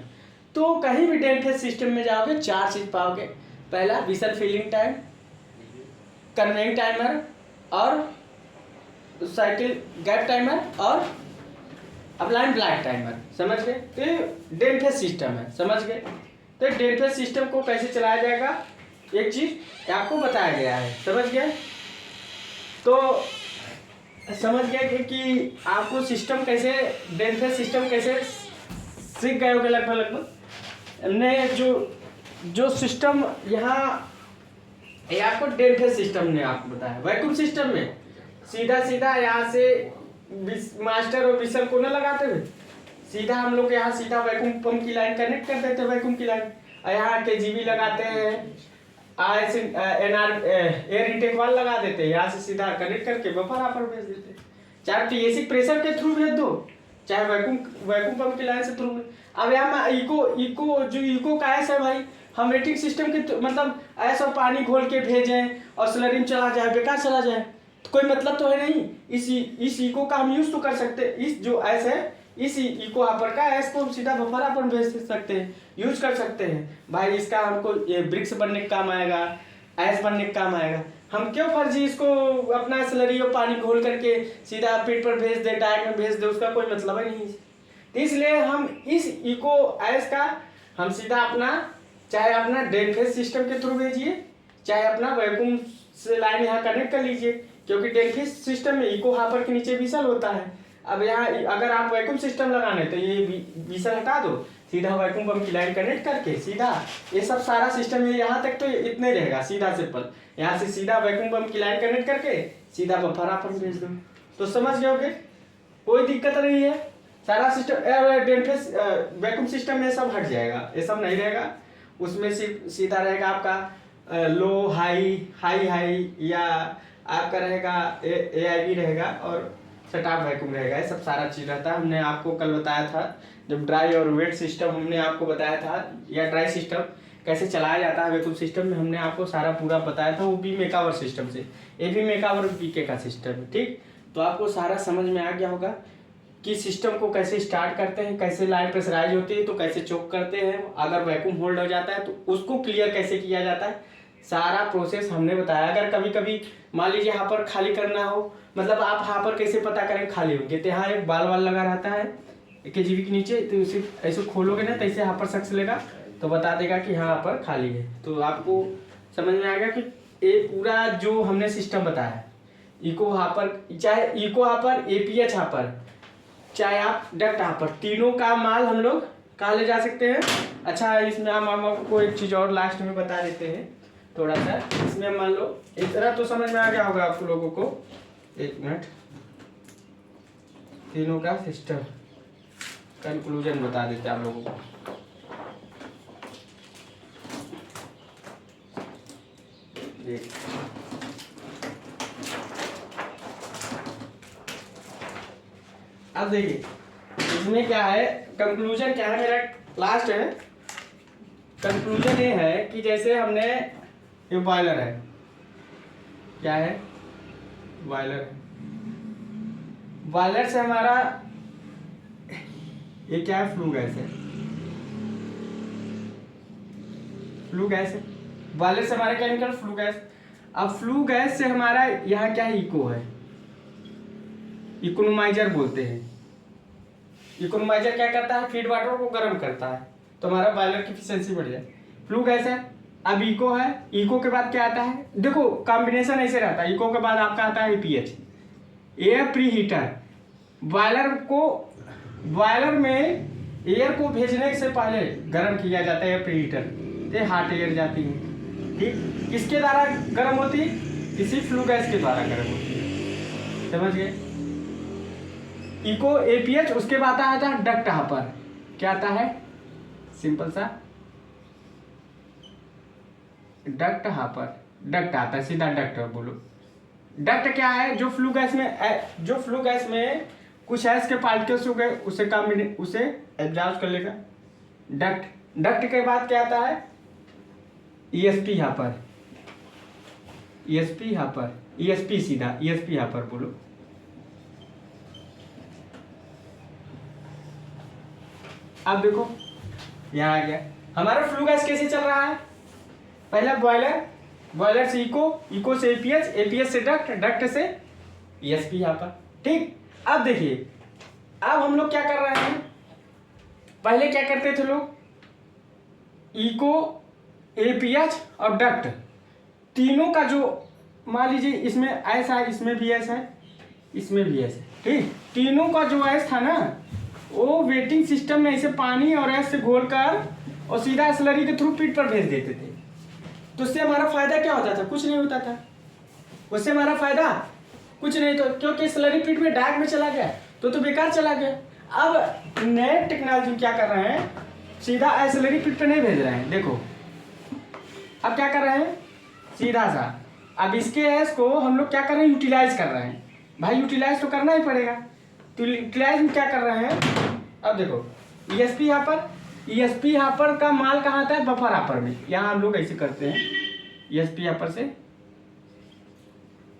तो कहीं भी ड्रेन सिस्टम में जाओगे 4 चीज पाओगे। पहला vessel filling time, conveying timer और साइकिल गैप टाइमर और अब लाइन ब्लैक टाइमर। समझ गए। तो ड्रेन सिस्टम है, समझ गए। तो ड्रेन सिस्टम को कैसे चलाया जाएगा एक चीज आपको बताया गया है, समझ गए। तो समझ गए कि आपको सिस्टम कैसे ड्रेन सिस्टम कैसे सीख गए होगे लगभग। हमने जो सिस्टम यहाँ आपको ड्रेन सिस्टम ने आपको बताया। वैक्यूम सिस्टम में सीधा यहाँ से मास्टर और विसल को न लगाते हुए सीधा हम लोग यहाँ सीधा वैक्यूम पंप की लाइन कनेक्ट कर देते हैं। वैक्यूम की लाइन यहाँ केजीबी लगाते हैं, एयर इनटेक वाल लगा देते हैं, यहाँ से सीधा कनेक्ट करके बफर हापर भेज देते हैं। चाहे टीएसी प्रेशर के थ्रू भेज दो, चाहे वैक्यूम पंप की लाइन से थ्रू। अब यहाँ इको इको जो इको का ऐसा है भाई, हम रेटिंग सिस्टम के मतलब ऐसा पानी घोल के भेजें और स्लरी में चला जाए, बेकार चला जाए, तो कोई मतलब तो है नहीं। इस इको का हम यूज तो कर सकते हैं। इस जो ऐस है, इस इको हापर का ऐस को हम सीधा बफर अपन भेज सकते हैं, यूज कर सकते हैं भाई। इसका हमको ये ब्रिक्स बनने का काम आएगा, ऐस बनने का काम आएगा। हम क्यों फर्जी इसको अपना स्लरी और पानी घोल करके सीधा पीठ पर भेज दे, टायर में भेज दे, उसका कोई मतलब ही नहीं। तो इसलिए हम इस इको ऐस का हम सीधा अपना, चाहे अपना ड्रेन फेस सिस्टम के थ्रू भेजिए, चाहे अपना वैक्यूम से लाइन यहाँ कनेक्ट कर लीजिए, क्योंकि ड्रेन फेस सिस्टम में इको हापर के नीचे विसल होता है। अब यहाँ अगर आप वैक्यूम सिस्टम लगाने तो ये विसल हटा दो, सीधा वैक्यूम पंप की लाइन कनेक्ट करके सीधा ये सब सारा सिस्टम है, यहाँ तक तो इतना ही रहेगा सीधा सिंपल। यहाँ से सीधा वैक्यूम पंप की लाइन कनेक्ट करके सीधा बफर अपन भेज दो, तो समझ गए होगे, कोई दिक्कत नहीं है। सारा system drain face vacuum system में सब हट जाएगा, ये सब नहीं रहेगा। उसमें सीधा रहेगा आपका लो हाई हाई हाई, या आपका रहेगा AIV रहेगा, और सेटअप वैक्यूम रहेगा। ये सब सारा चीज़ रहता है। हमने आपको कल बताया था जब ड्राई और वेट सिस्टम हमने आपको बताया था, या ड्राई सिस्टम कैसे चलाया जाता है वैक्यूम सिस्टम में, हमने आपको सारा पूरा बताया था, वो भी मेकावर सिस्टम से। ये भी मेकावर PK का सिस्टम है, ठीक। तो आपको सारा समझ में आ गया होगा कि सिस्टम को कैसे स्टार्ट करते हैं, कैसे लाइन प्रेशराइज होती है तो कैसे चोक करते हैं, अगर वैक्यूम होल्ड हो जाता है तो उसको क्लियर कैसे किया जाता है, सारा प्रोसेस हमने बताया। अगर कभी कभी मान लीजिए यहाँ पर खाली करना हो, मतलब आप यहाँ पर कैसे पता करें खाली होंगे, तो यहाँ एक बाल वाल लगा रहता है KGV के नीचे, तो उसे ऐसे खोलोगे ना तो ऐसे यहाँ पर शख्स लेगा तो बता देगा कि यहाँ पर खाली है। तो आपको समझ में आएगा कि ये पूरा जो हमने सिस्टम बताया, इको हापर, चाहे इको हापर, APH हापर, चाहे आप डक्ट हापर, तीनों का माल हम लोग कहाँ ले जा सकते हैं। अच्छा, इसमें हम आपको एक चीज़ और लास्ट में बता देते हैं थोड़ा सा। इसमें मान लो इस तरह तो समझ में आ गया होगा आप लोगों को। एक मिनट, तीनों का सिस्टम कंक्लूजन बता देते हैं आप लोगों को। अब देखिए इसमें क्या है, कंक्लूजन क्या है, मेरा लास्ट है। कंक्लूजन ये है कि जैसे हमने ये बॉयलर है, क्या है, बॉयलर है। बॉयलर से हमारा ये क्या है, फ्लू गैस है, फ्लू गैस है। बॉयलर से हमारा क्या निकल, फ्लू गैस। अब फ्लू गैस से हमारा यहाँ क्या है, इको है, इकोनोमाइजर बोलते हैं। इकोनोमाइजर क्या करता है, फीड वाटर को गर्म करता है, तो हमारा बॉयलर की एफिशिएंसी बढ़ जाए। फ्लू गैस है। अब इको है, इको के बाद क्या आता है, देखो कॉम्बिनेशन ऐसे रहता है, इको के बाद आपका आता है APH, air pre heater. Boiler में एयर को भेजने से पहले गर्म किया जाता है एयर प्री हीटर, ये हॉट एयर जाती है, ठीक। किसके द्वारा गर्म होती है, किसी फ्लू गैस के द्वारा गर्म होती है, समझ गए। इको APH, उसके बाद आता है डक्ट हापर। क्या आता है, सिंपल सा डक्ट हापर, डक्ट आता है, सीधा डक्ट बोलो। डक्ट क्या है, जो फ्लू गैस में कुछ ऐसे के पार्टिकल्स हो गए उसे एब्जॉर्ब कर लेगा, डक्ट के बाद क्या आता है, ESP हापर, सीधा ESP हापर बोलो। अब देखो यहाँ आ गया हमारा फ्लू गैस कैसे चल रहा है, पहला बॉयलर से इको से APH से डक्ट से ESP यहाँ पर, ठीक। अब देखिए, अब हम लोग क्या कर रहे हैं, पहले क्या करते थे लोग, इको APH और डक्ट तीनों का जो मान लीजिए इसमें ऐसा है, इसमें भी ऐसा है, इसमें भी ऐसा, ठीक। तीनों का जो ऐसा था ना, वो वेटिंग सिस्टम में ऐसे पानी और ऐसे घोल कर और सीधा स्लरी के थ्रू पीठ पर भेज देते थे। तो उससे हमारा फायदा क्या होता था, कुछ नहीं होता था। उससे हमारा फायदा कुछ नहीं, तो क्योंकि स्लरी पीठ में डार्क में चला गया तो बेकार चला गया। अब नए टेक्नोलॉजी क्या कर रहे हैं, सीधा स्लरी पीठ पर नहीं भेज रहे हैं। देखो अब क्या कर रहे हैं, सीधा सा अब इसके एस को हम लोग क्या कर रहे हैं, यूटिलाइज कर रहे हैं। भाई यूटिलाइज तो करना ही पड़ेगा, तो यूटिलाइज में क्या कर रहे हैं, अब देखो ईएसपी यहाँ पर का माल कहाँ आता है, बफर हापर में। यहाँ हम लोग ऐसे करते हैं, ईएसपी हापर से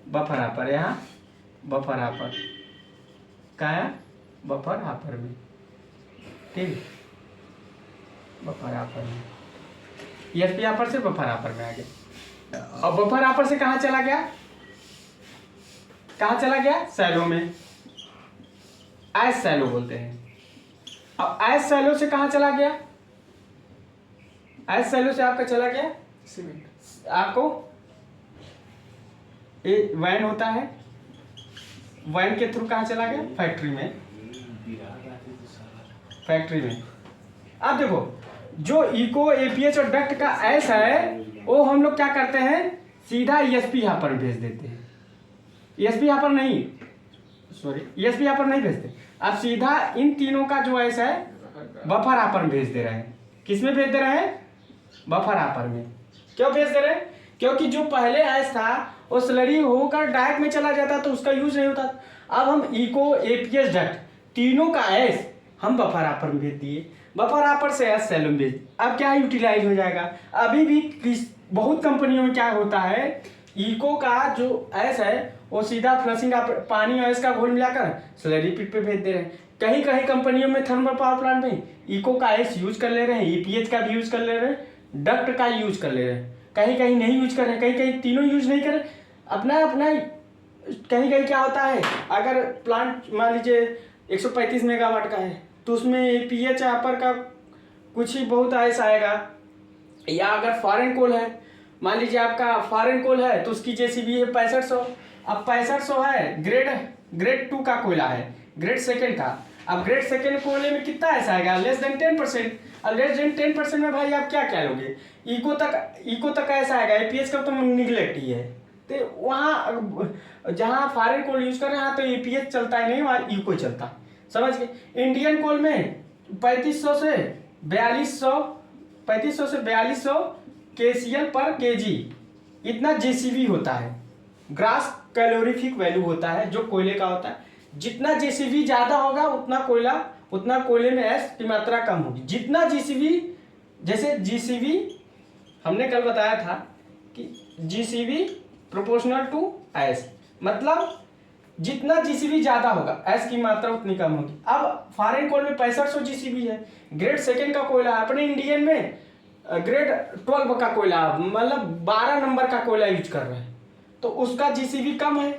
बफर हापर, यहाँ बफर हापर का है, बफर हापर में, ठीक, बफर हापर में, ईएसपी हापर से बफर हापर में आ गया। और बफर हापर से कहाँ चला गया, कहाँ चला गया, सैलो में, एस सैलो बोलते हैं। अब एस सैलो से कहाँ चला गया, एस सैलो से आपका चला गया सीमेंट। आपको वैन होता है, वैन के थ्रू कहाँ चला गया, फैक्ट्री में, फैक्ट्री में। अब देखो जो इको एपीएच और डक्ट का एस है वो हम लोग क्या करते हैं, सीधा ईएसपी यहाँ पर भेज देते हैं। ईएसपी यहाँ पर नहीं, सॉरी, ईएसपी यहाँ पर नहीं भेजते, अब सीधा इन तीनों का जो एस है बफर हापर में भेज दे रहे हैं। किस में भेज दे रहे हैं, बफर हापर में। क्यों भेज दे रहे हैं, क्योंकि जो पहले एस था वो स्लरी होकर डायरेक्ट में चला जाता तो उसका यूज नहीं होता। अब हम इको एपीएस डक्ट तीनों का एस हम बफर हापर में भेज दिए, बफर हापर से एस सैलो में भेज। अब क्या यूटिलाइज हो जाएगा। अभी भी बहुत कंपनियों में क्या होता है, इको का जो एस है वो सीधा फ्लशिंग पानी और एस का घोल मिलाकर स्लरी पिट पे भेज दे रहे हैं। कहीं कहीं कंपनियों में थर्मल पावर प्लांट में इको का एस यूज कर ले रहे हैं, ईपीएच का भी यूज कर ले रहे हैं, डक्ट का यूज कर ले रहे हैं, कहीं कहीं नहीं यूज कर रहे हैं, कहीं कहीं तीनों यूज नहीं कर रहे, अपना अपना। कहीं कहीं क्या होता है, अगर प्लांट मान लीजिए 135 मेगावाट का है तो उसमें पीएच अपर का कुछ ही बहुत ऐसा आएगा। या अगर फॉरेन कोल है, मान लीजिए आपका फॉरेन कोल है तो उसकी जेसीबी है 6500। अब 6500 है, ग्रेड 2 का कोयला है, ग्रेड सेकेंड का। अब ग्रेड सेकेंड कोयले में कितना ऐसा आएगा, लेस देन 10%। अब लेस देन 10% में भाई आप क्या क्या लोगे, इको तक ऐसा आएगा, एपीएच का तो निगलेक्ट ही है। तो वहाँ जहाँ फॉरेन कोल यूज कर रहे हैं तो एपीएच चलता ही नहीं, वहाँ इको चलता, समझ गए। इंडियन कोल में 3500 से 4200 केसीएल पर केजी इतना जेसीबी होता है, ग्रास कैलोरीफिक वैल्यू होता है जो कोयले का होता है। जितना जेसीबी ज्यादा होगा उतना कोयले में एस की मात्रा कम होगी। जितना जीसीबी, जैसे जीसीबी हमने कल बताया था कि जीसीबी प्रोपोर्शनल टू एस, मतलब जितना जीसीबी ज्यादा होगा एस की मात्रा उतनी कम होगी। अब फॉरेन कोल में 6500 जीसीबी है, ग्रेड सेकेंड का कोयला है, अपने इंडियन में ग्रेड 12 का कोयला, मतलब 12 नंबर का कोयला यूज कर रहे हैं तो उसका जीसीबी कम है,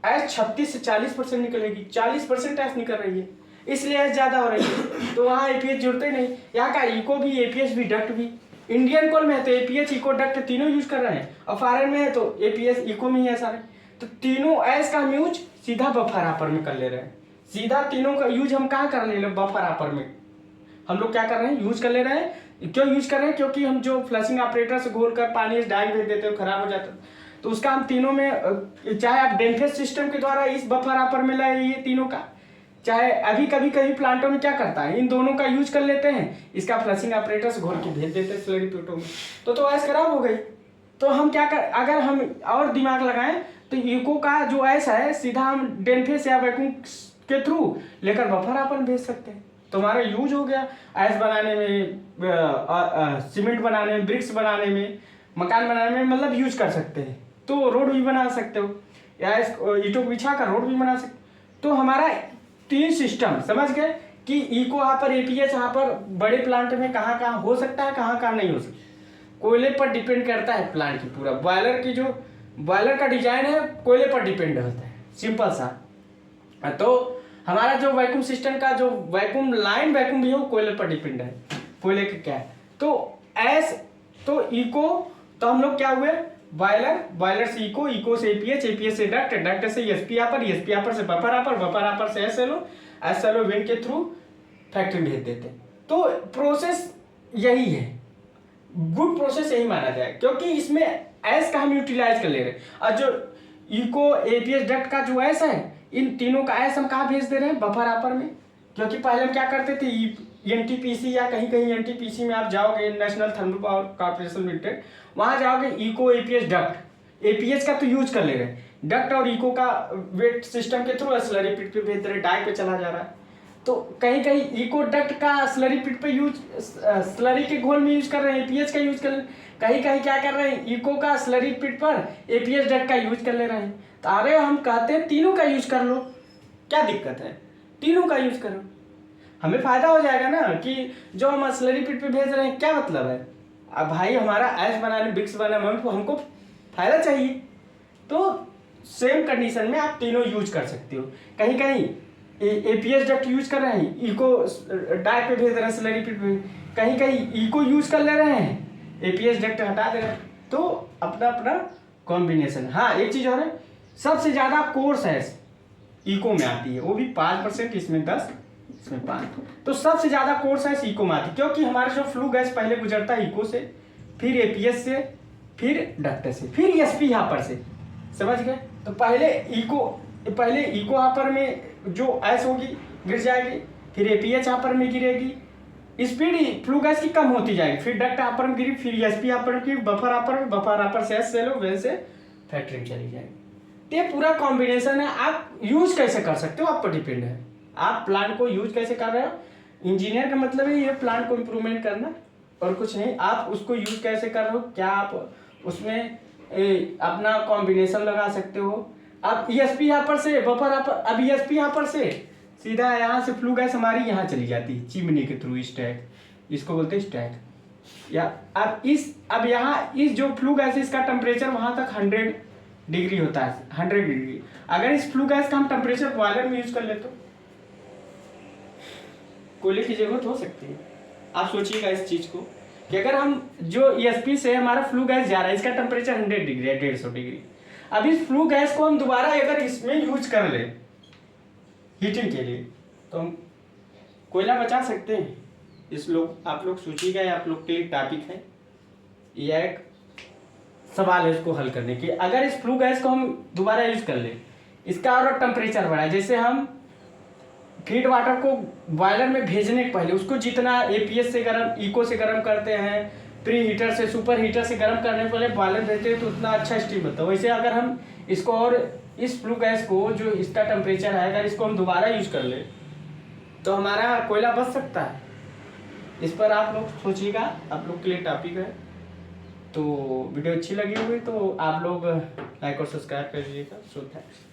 एस 36 से 40% निकलेगी, 40% एस निकल रही है, इसलिए एस ज्यादा हो रही है। तो वहाँ एपीएच जुड़ते नहीं। यहाँ का इको भी, एपीएच भी, डक्ट भी। इंडियन कोल में है तो एपीएच, इको, डक्ट तीनों यूज कर रहे हैं, और फॉरेन में है तो एपीएच, इको में ही है सारे। तो तीनों एस का यूज सीधा बफर हापर में कर ले रहे हैं। सीधा तीनों का यूज हम कहाँ कर ले रहे हैं, बफर हापर में हम लोग क्या कर रहे हैं, यूज कर ले रहे हैं। क्यों यूज कर रहे हैं, क्योंकि हम जो फ्लशिंग ऑपरेटर से घोल कर पानी डायरेक्ट भेज देते हो, खराब हो जाता है, तो उसका हम तीनों में, चाहे आप डेंफेस सिस्टम के द्वारा इस बफर हापर में लाए ये तीनों का, चाहे अभी कभी कभी प्लांटों में क्या करता है, इन दोनों का यूज कर लेते हैं, इसका फ्लशिंग ऑपरेटर से घोल के भेज देते हैं स्लरी पिटों में, तो ऐस खराब हो गई। तो हम क्या कर, अगर हम और दिमाग लगाएं तो इको का जो ऐसा है सीधा हम डेंफेस या वैक्यूम के थ्रू लेकर बफर हापर भेज सकते हैं। तो हमारा यूज हो गया आइस बनाने में, सीमेंट बनाने में, ब्रिक्स बनाने में, मकान बनाने में, मतलब यूज कर सकते हैं। तो रोड भी बना सकते हो, या ईंटों को बिछा कर रोड भी बना सकते। तो हमारा 3 सिस्टम समझ गए कि इको यहाँ पर, एपीएच यहाँ पर बड़े प्लांट में कहाँ कहाँ हो सकता है, कहाँ कहाँ नहीं हो सकता। कोयले पर डिपेंड करता है प्लांट की पूरा। बॉयलर का डिजाइन है कोयले पर डिपेंड होता है, सिंपल सा। तो हमारा जो वैक्यूम सिस्टम का जो वैक्यूम लाइन वैक्यूम भी है वो कोयले पर डिपेंड है, कोयले का क्या है। तो एस, तो इको, तो हम लोग क्या हुए, बॉयलर से इको से एपीएच से डक्ट से ईएसपी हापर से बफर हापर से एस एल ओ वेन के थ्रू फैक्ट्री भेज देते। तो प्रोसेस यही है, गुड प्रोसेस यही माना जाए, क्योंकि इसमें एस का हम यूटिलाइज कर ले रहे हैं। और जो इको एपीएच डक्ट का जो एस है, इन तीनों का एस हम कहाँ भेज दे रहे हैं, बफर हापर में। क्योंकि पहले हम क्या करते थे, एनटीपीसी या कहीं कहीं एनटीपीसी में आप जाओगे, national thermal power corporation limited, वहां जाओगे इको एपीएच डक्ट, एपीएच का तो यूज कर ले रहे हैं, डक्ट और इको का वेट सिस्टम के थ्रू स्लरी पिट पे भेज रहे, डाई पे चला जा रहा है। तो कहीं कहीं इको डक्ट का स्लरी पिट पे यूज, स्लरी के घोल में यूज कर रहे हैं, एपीएच का यूज कर रहे हैं। कहीं कहीं क्या कर रहे हैं, इको का स्लरी पिट पर एपीएच डक्ट का यूज कर ले रहे हैं। तो अरे हम कहते हैं तीनों का यूज कर लो, क्या दिक्कत है, तीनों का यूज करो, हमें फायदा हो जाएगा ना। कि जो हम स्लरी पिट पे भेज रहे हैं क्या मतलब है, अब भाई हमारा ऐश बनाने बिक्स बनाने में हमको फायदा चाहिए। तो सेम कंडीशन में आप तीनों यूज कर सकते हो। कहीं कहीं एपीएस डक्ट यूज कर रहे हैं, इको डाई पे भेज रहे हैं स्लरी पिट पे, कहीं कहीं इको यूज कर ले रहे हैं, एपीएस डक्ट हटा दे रहे हैं। तो अपना अपना कॉम्बिनेशन। हाँ एक चीज और है, सबसे ज्यादा कोर्स है इको में आती है, वो भी 5%, इसमें 10, इसमें 5। तो सबसे ज्यादा कोर्स है इको में आती है, क्योंकि हमारा जो फ्लू गैस पहले गुजरता है इको से, फिर एपीएस से, फिर डक्ट से, फिर एसपी हापर से, समझ गए। तो पहले इको हापर में जो ऐस होगी गिर जाएगी, फिर एपीएच हापर में गिरेगी, स्पीड फ्लू गैस की कम होती जाएगी, फिर डक्ट हापर में गिरी, फिर एसपी हापर में गिरी, बफर हापर से एस सेलो वैसे से फैक्ट्री में चली जाएगी। ये पूरा कॉम्बिनेशन है। आप यूज कैसे कर सकते हो आप पर डिपेंड है, आप प्लांट को यूज कैसे कर रहे हो। इंजीनियर का मतलब है ये प्लांट को इम्प्रूवमेंट करना और कुछ नहीं। आप उसको यूज कैसे कर रहे हो, क्या आप उसमें अपना कॉम्बिनेशन लगा सकते हो। अब ईएसपी हापर से बफर हापर, अब ईएसपी हापर से सीधा यहाँ से फ्लू गैस हमारी यहाँ चली जाती है चिमनी के थ्रू, स्टैक, इसको बोलते हैं स्टैक। या अब यहाँ इस जो फ्लू गैस है इसका टेम्परेचर वहाँ तक 100 डिग्री होता है, 100 डिग्री। अगर इस फ्लू गैस का हम टेम्परेचर बॉयलर में यूज कर ले तो कोयले की जरूरत हो सकती है। आप सोचिएगा इस चीज को कि अगर हम जो ईएसपी से हमारा फ्लू गैस जा रहा है, इसका टेम्परेचर 100 डिग्री है, 150 डिग्री। अब इस फ्लू गैस को हम दोबारा अगर इसमें यूज कर ले हीटिंग के लिए, तो हम कोयला बचा सकते हैं। आप लोग सोचिएगा, आप लोग के लिए टॉपिक है, यह एक सवाल है इसको हल करने की। अगर इस फ्लू गैस को हम दोबारा यूज कर ले, इसका और टेम्परेचर बढ़ा, जैसे हम फीड वाटर को बॉयलर में भेजने के पहले उसको जितना एपीएस से गर्म, इको से गर्म करते हैं, प्री हीटर से, सुपर हीटर से गर्म करने के पहले बॉयलर भेजते हैं तो उतना अच्छा स्टीम बनता है। वैसे अगर हम इसको और इस फ्लू गैस को जो इसका टेम्परेचर है, अगर इसको हम दोबारा यूज कर ले तो हमारा कोयला बच सकता है। इस पर आप लोग सोचिएगा, आप लोग के लिए टॉपिक है। तो वीडियो अच्छी लगी हुई तो आप लोग लाइक और सब्सक्राइब कर लीजिएगा। So thanks.